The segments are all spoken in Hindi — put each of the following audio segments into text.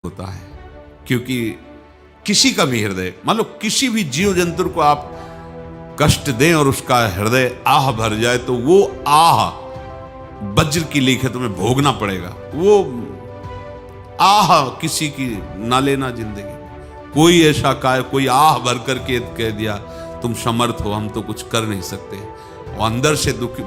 होता है, क्योंकि किसी का भी हृदय, मान लो किसी भी जीव जंतु को आप कष्ट दें और उसका हृदय आह भर जाए तो वो आह वज्र की लीक है, तुम्हें भोगना पड़ेगा। वो आह किसी की ना लेना जिंदगी। कोई ऐसा कोई आह भर करके कह दिया तुम समर्थ हो, हम तो कुछ कर नहीं सकते, और अंदर से दुखी,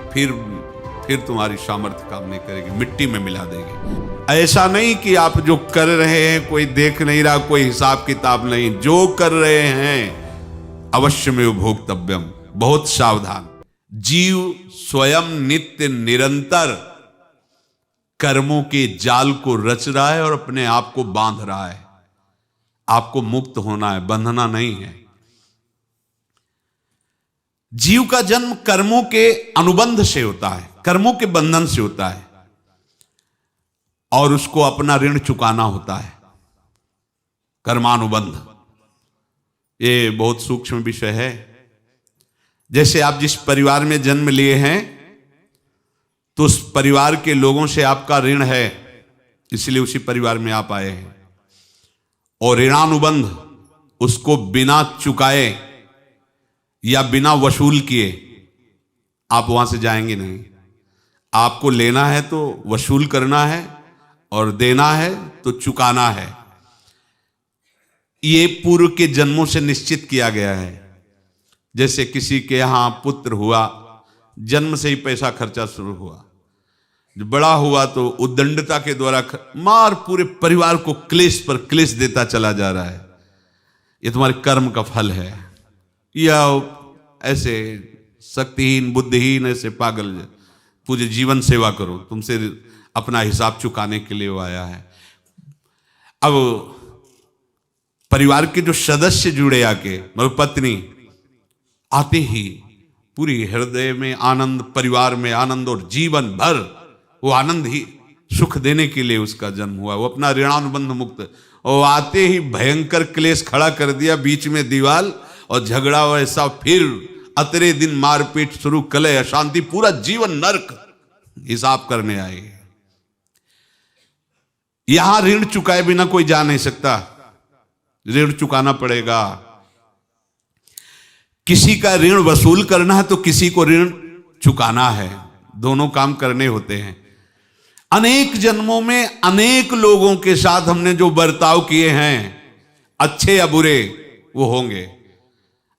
फिर तुम्हारी सामर्थ्य काम नहीं करेगी, मिट्टी में मिला देगी। ऐसा नहीं कि आप जो कर रहे हैं कोई देख नहीं रहा, कोई हिसाब किताब नहीं, जो कर रहे हैं अवश्य में भोक्तव्यम। बहुत सावधान। जीव स्वयं नित्य निरंतर कर्मों के जाल को रच रहा है और अपने आप को बांध रहा है। आपको मुक्त होना है, बंधना नहीं है। जीव का जन्म कर्मों के अनुबंध से होता है, कर्मों के बंधन से होता है, और उसको अपना ऋण चुकाना होता है। कर्मानुबंध ये बहुत सूक्ष्म विषय है। जैसे आप जिस परिवार में जन्म लिए हैं तो उस परिवार के लोगों से आपका ऋण है, इसलिए उसी परिवार में आप आए हैं, और ऋणानुबंध उसको बिना चुकाए या बिना वसूल किए आप वहां से जाएंगे नहीं। आपको लेना है तो वसूल करना है, और देना है तो चुकाना है। ये पूर्व के जन्मों से निश्चित किया गया है। जैसे किसी के यहां पुत्र हुआ, जन्म से ही पैसा खर्चा शुरू हुआ, जो बड़ा हुआ तो उद्दंडता के द्वारा मार पूरे परिवार को क्लेश पर क्लेश देता चला जा रहा है। ये तुम्हारे कर्म का फल है। या ऐसे शक्तिहीन बुद्धिहीन ऐसे पागल पूरे जीवन सेवा करो, तुमसे अपना हिसाब चुकाने के लिए वो आया है। अब परिवार के जो सदस्य जुड़े आके, मतलब पत्नी आते ही पूरी हृदय में आनंद, परिवार में आनंद, और जीवन भर वो आनंद ही सुख देने के लिए उसका जन्म हुआ। वो अपना ऋणानुबंध मुक्त, और आते ही भयंकर क्लेश खड़ा कर दिया, बीच में दीवाल और झगड़ा वैसा, फिर अतरे दिन मारपीट शुरू, कलह अशांति, पूरा जीवन नरक हिसाब करने आए। यहां ऋण चुकाए बिना कोई जा नहीं सकता, ऋण चुकाना पड़ेगा। किसी का ऋण वसूल करना है तो किसी को ऋण चुकाना है, दोनों काम करने होते हैं। अनेक जन्मों में अनेक लोगों के साथ हमने जो बर्ताव किए हैं, अच्छे या बुरे, वो होंगे।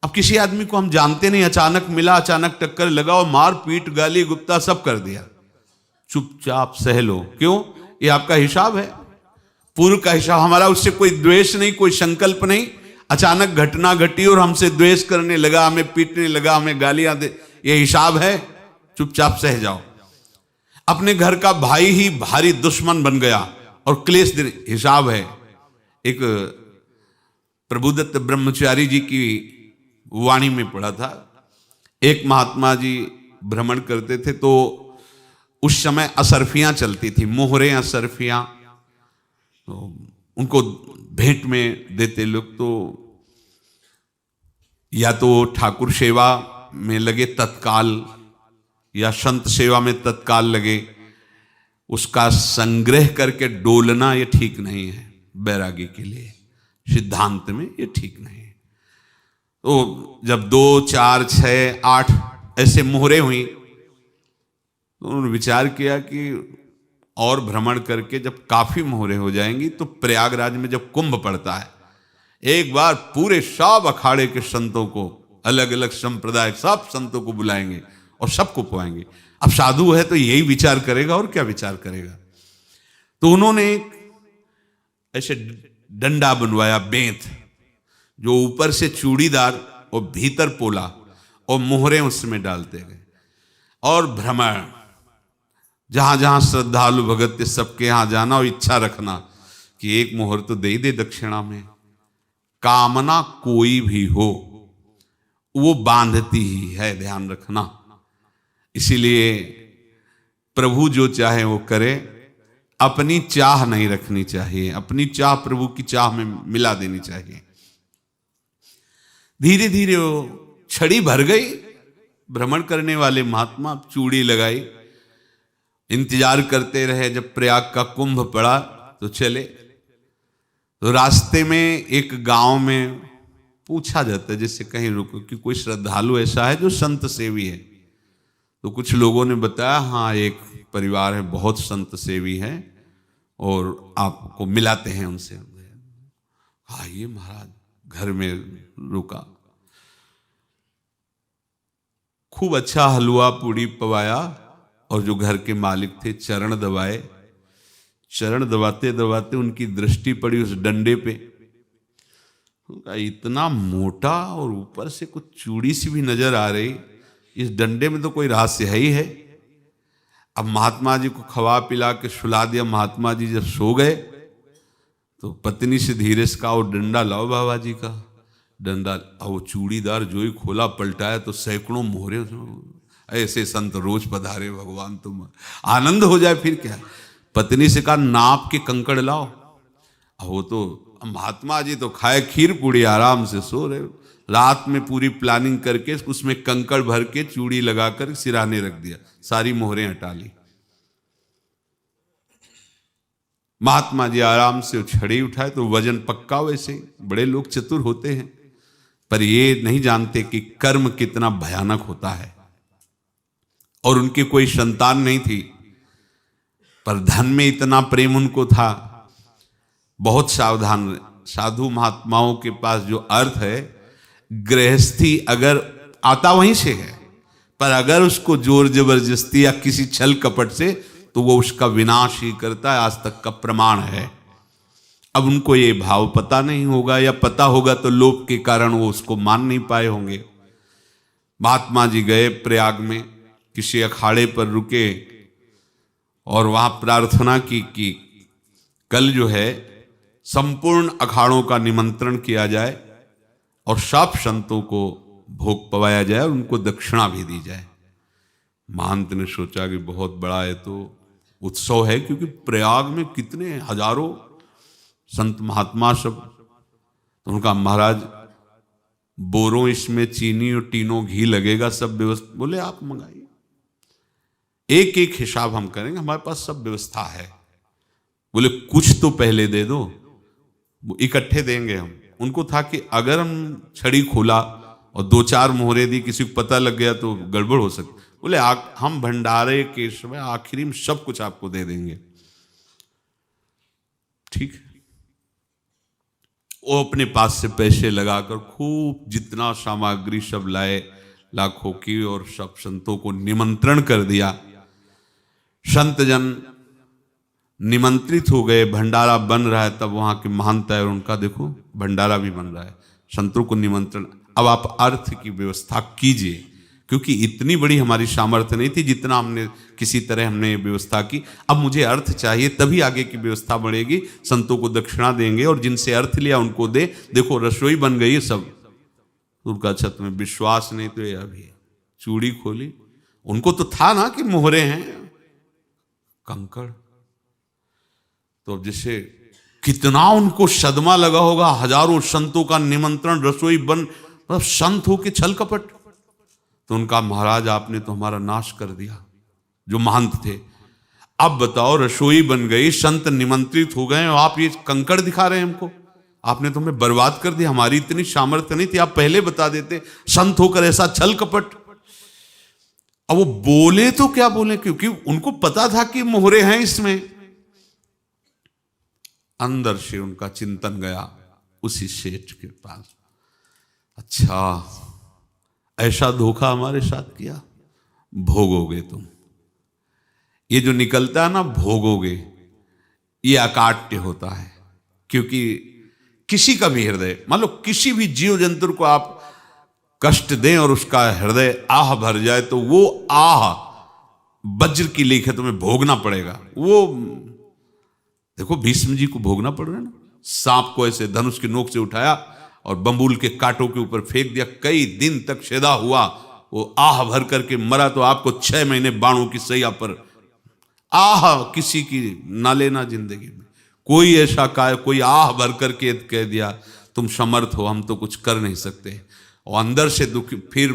अब किसी आदमी को हम जानते नहीं, अचानक मिला, अचानक टक्कर लगा और मार पीट गाली गुप्ता सब कर दिया, चुपचाप सह लो। क्यों? ये आपका हिसाब है, पूर्व का हिसाब। हमारा उससे कोई द्वेष नहीं, कोई संकल्प नहीं। अचानक घटना घटी और हमसे द्वेष करने लगा, हमें पीटने लगा, हमें गालियां दे, ये हिसाब है, चुपचाप सह जाओ। अपने घर का भाई ही भारी दुश्मन बन गया और क्लेश हिसाब है। एक प्रभुदत्त ब्रह्मचारी जी की वाणी में पढ़ा था, एक महात्मा जी भ्रमण करते थे तो उस समय असरफियां चलती थी, मोहरे असरफियां, तो उनको भेंट में देते लोग। तो या तो ठाकुर सेवा में लगे तत्काल, या संत सेवा में तत्काल लगे, उसका संग्रह करके डोलना ये ठीक नहीं है। बैरागी के लिए सिद्धांत में ये ठीक नहीं है। तो जब 2, 4, 6, 8 ऐसे मोहरे हुई तो उन्होंने विचार किया कि और भ्रमण करके जब काफी मोहरे हो जाएंगी तो प्रयागराज में जब कुंभ पड़ता है, एक बार पूरे सब अखाड़े के संतों को, अलग अलग संप्रदाय सब संतों को बुलाएंगे और सबको पुआएंगे। अब साधु है तो यही विचार करेगा, और क्या विचार करेगा। तो उन्होंने ऐसे डंडा बनवाया, बेंत, जो ऊपर से चूड़ीदार और भीतर पोला, और मोहरे उसमें डालते गए, और भ्रमण, जहां जहां श्रद्धालु भगत थे सबके यहां जाना, और इच्छा रखना कि एक मोहर तो दे ही दे दक्षिणा में। कामना कोई भी हो वो बांधती ही है, ध्यान रखना। इसीलिए प्रभु जो चाहे वो करे, अपनी चाह नहीं रखनी चाहिए, अपनी चाह प्रभु की चाह में मिला देनी चाहिए। धीरे धीरे वो छड़ी भर गई, भ्रमण करने वाले महात्मा चूड़ी लगाई, इंतजार करते रहे। जब प्रयाग का कुंभ पड़ा तो चले। तो रास्ते में एक गांव में पूछा जाता है, जैसे कहीं रुको कि कोई श्रद्धालु ऐसा है जो संत सेवी है। तो कुछ लोगों ने बताया हाँ एक परिवार है बहुत संत सेवी है और आपको मिलाते हैं उनसे। हाँ ये महाराज घर में रुका, खूब अच्छा हलवा पूड़ी पवाया और जो घर के मालिक थे चरण दबाए। चरण दबाते दबाते उनकी दृष्टि पड़ी उस डंडे पे, इतना मोटा और ऊपर से कुछ चूड़ी सी भी नजर आ रही, इस डंडे में तो कोई रहस्य है ही है। अब महात्मा जी को खवा पिला के सुला दिया। महात्मा जी जब सो गए तो पत्नी से धीरे से कहा वो डंडा लाओ बाबा जी का। डंडा वो चूड़ीदार जो ही खोला पलटाया तो सैकड़ों मोहरे। ऐसे संत रोज पधारे भगवान, तुम आनंद हो जाए फिर क्या। पत्नी से कहा नाप के कंकड़ लाओ। वो तो महात्मा जी तो खाए खीर पूड़ी आराम से सो रहे। रात में पूरी प्लानिंग करके उसमें कंकड़ भर के चूड़ी लगाकर सिराने रख दिया, सारी मोहरें हटा ली। महात्मा जी आराम से छड़ी उठाए तो वजन पक्का। वैसे बड़े लोग चतुर होते हैं पर ये नहीं जानते कि कर्म कितना भयानक होता है। और उनकी कोई संतान नहीं थी पर धन में इतना प्रेम उनको था। बहुत सावधान साधु महात्माओं के पास जो अर्थ है, गृहस्थी अगर आता वहीं से है पर अगर उसको जोर जबरदस्ती या किसी छल कपट से तो वो उसका विनाश ही करता है। आज तक का प्रमाण है। अब उनको ये भाव पता नहीं होगा या पता होगा तो लोभ के कारण वो उसको मान नहीं पाए होंगे। महात्मा जी गए प्रयाग में, किसी अखाड़े पर रुके और वहां प्रार्थना की कि कल जो है संपूर्ण अखाड़ों का निमंत्रण किया जाए और सब संतों को भोग पवाया जाए और उनको दक्षिणा भी दी जाए। महंत ने सोचा कि बहुत बड़ा है तो उत्सव है, क्योंकि प्रयाग में कितने हजारों संत महात्मा सब। तो उनका महाराज बोरों इसमें चीनी और टीनों घी लगेगा, सब व्यवस्था। बोले आप मंगाइए, एक एक हिसाब हम करेंगे, हमारे पास सब व्यवस्था है। बोले कुछ तो पहले दे दो, इकट्ठे देंगे हम। उनको था कि अगर हम छड़ी खोला और दो चार मोहरे दी, किसी को पता लग गया तो गड़बड़ हो सकती। बोले हम भंडारे के समय आखिरी में सब कुछ आपको दे देंगे। ठीक है। वो अपने पास से पैसे लगाकर खूब जितना सामग्री सब लाए लाखों की और सब संतों को निमंत्रण कर दिया। संत जन निमंत्रित हो गए, भंडारा बन रहा है। तब वहां के महंत है और उनका देखो भंडारा भी बन रहा है, संतों को निमंत्रण। अब आप अर्थ की व्यवस्था कीजिए, क्योंकि इतनी बड़ी हमारी सामर्थ्य नहीं थी जितना हमने किसी तरह हमने व्यवस्था की। अब मुझे अर्थ चाहिए, तभी आगे की व्यवस्था बढ़ेगी। संतों को दक्षिणा देंगे और जिनसे अर्थ लिया उनको दे। देखो रसोई बन गई है सब। उनका छत में विश्वास नहीं तो ये अभी चूड़ी खोली। उनको तो था ना कि मोहरे हैं कंकड़। तो जैसे कितना उनको सदमा लगा होगा, हजारों संतों का निमंत्रण, रसोई बन, मतलब संत हो के छल कपट। तो उनका महाराज आपने तो हमारा नाश कर दिया, जो महंत थे। अब बताओ रसोई बन गई, संत निमंत्रित हो गए और आप ये कंकड़ दिखा रहे हैं हमको। आपने तो हमें बर्बाद कर दिया, हमारी इतनी सामर्थ्य नहीं थी, आप पहले बता देते। संत होकर ऐसा छल कपट। अब वो बोले तो क्या बोले, क्योंकि उनको पता था कि मोहरे हैं इसमें। अंदर से उनका चिंतन गया उसी सेठ के पास, अच्छा ऐसा धोखा हमारे साथ किया, भोगोगे तुम। ये जो निकलता है ना भोगोगे, ये अकाट्य होता है। क्योंकि किसी का भी हृदय, मान लो किसी भी जीव जंतु को आप कष्ट दें और उसका हृदय आह भर जाए तो वो आह वज्र की लेख है, तुम्हें भोगना पड़ेगा। वो देखो भीष्म जी को भोगना पड़ रहा है ना। सांप को ऐसे धनुष की नोक से उठाया और बंबूल के कांटों के ऊपर फेंक दिया, कई दिन तक शेदा हुआ, वो आह भर करके मरा। तो आपको 6 महीने बाणों की सैया पर आह किसी की ना लेना जिंदगी में। कोई ऐसा कोई आह भर करके कह दिया तुम समर्थ हो, हम तो कुछ कर नहीं सकते। और अंदर से दुखी फिर